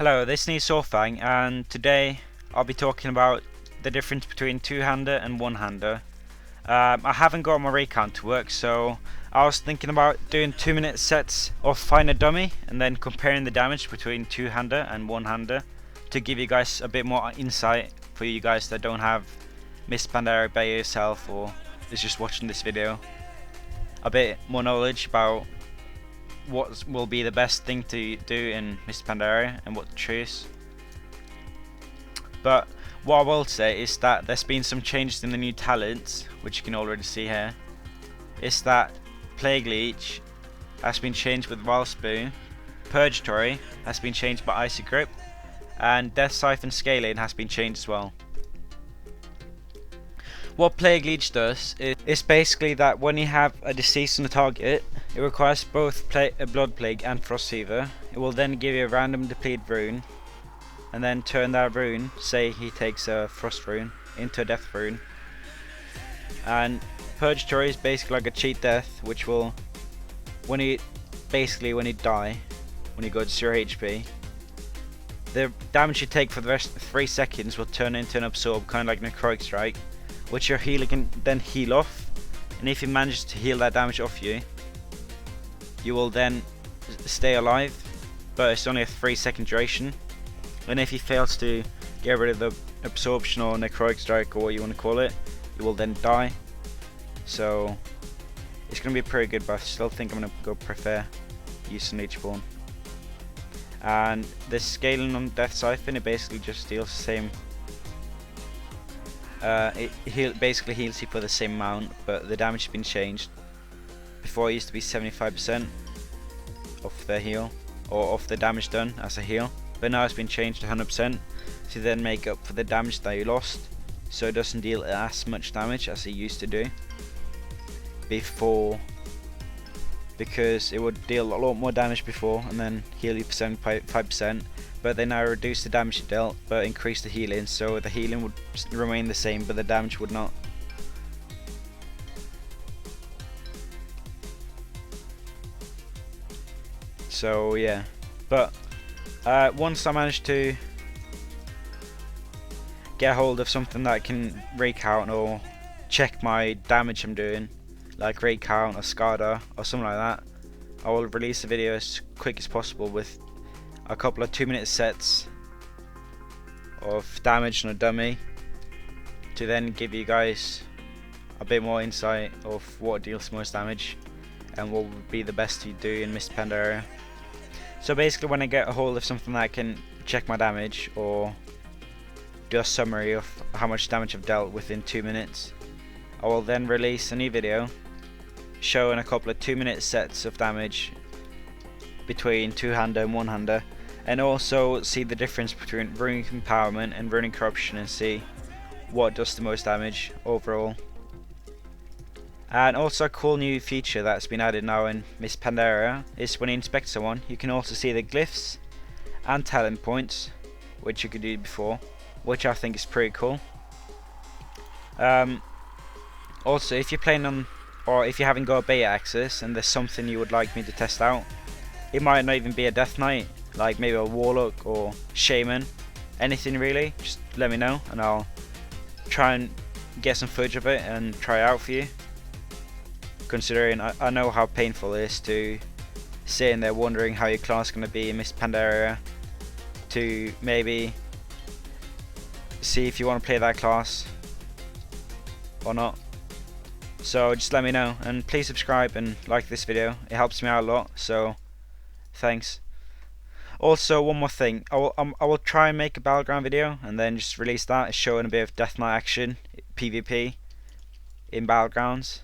Hello, this is NeoSaurfang, and today I'll be talking about the difference between two-hander and one-hander. I haven't got my recount to work, so I was thinking about doing 2-minute sets of Find a Dummy and then comparing the damage between two-hander and one-hander to give you guys a bit more insight for you guys that don't have Mist of Pandaria by yourself or is just watching this video. A bit more knowledge about what will be the best thing to do in Mist of Pandaria and what to choose. But what I will say is that there's been some changes in the new talents, which you can already see here. Is that Plague Leech has been changed with Wild Spew, Purgatory has been changed by Icy Grip, and Death Siphon Scaling has been changed as well. What Plague Leech does is basically that when you have a disease on the target, it requires both a Blood Plague and Frost Fever. It will then give you a random deplete rune, and then turn that rune, say he takes a Frost rune, into a Death rune. And Purgatory is basically like a cheat death, which will, when you die, when you go to 0 HP, the damage you take for the rest of 3 seconds will turn into an absorb, kind of like Necrotic Strike, which your healer can then heal off, and if he manages to heal that damage off you, you will then stay alive, but it's only a 3-second duration. And if he fails to get rid of the absorption or Necrotic Strike or what you want to call it, you will then die. So it's going to be pretty good, but I still think I'm going to go prefer using Leechborn. And the scaling on Death Siphon, it basically just deals the same. It basically heals you for the same amount, but the damage has been changed. Before it used to be 75% of the heal, or of the damage done as a heal, but now it's been changed to 100% to then make up for the damage that you lost, so it doesn't deal as much damage as it used to do before, because it would deal a lot more damage before and then heal you for 75%, but they now reduce the damage it dealt but increase the healing, so the healing would remain the same but the damage would not. So yeah, but once I managed to get a hold of something that can recount or check my damage I'm doing, like recount or SCADA or something like that, I will release a video as quick as possible with a couple of 2-minute sets of damage on a dummy to then give you guys a bit more insight of what deals most damage and what would be the best to do in Mist of Pandaria. So basically, when I get a hold of something that can check my damage or do a summary of how much damage I've dealt within 2 minutes, I will then release a new video showing a couple of 2-minute sets of damage between two-hander and one-hander, and also see the difference between Runic Empowerment and Runic Corruption and see what does the most damage overall. And also a cool new feature that's been added now in Mist of Pandaria is when you inspect someone, you can also see the glyphs and talent points, which you could do before, which I think is pretty cool. Also, if you're playing on, or if you haven't got beta access and there's something you would like me to test out, it might not even be a Death Knight, like maybe a Warlock or Shaman, anything really, just let me know and I'll try and get some footage of it and try it out for you. Considering I know how painful it is to sit in there wondering how your class is going to be in Mist of Pandaria, to maybe see if you want to play that class or not. So just let me know, and please subscribe and like this video, it helps me out a lot, so thanks. Also, one more thing, I will try and make a Battleground video and then just release that showing a bit of Death Knight action, PvP in Battlegrounds.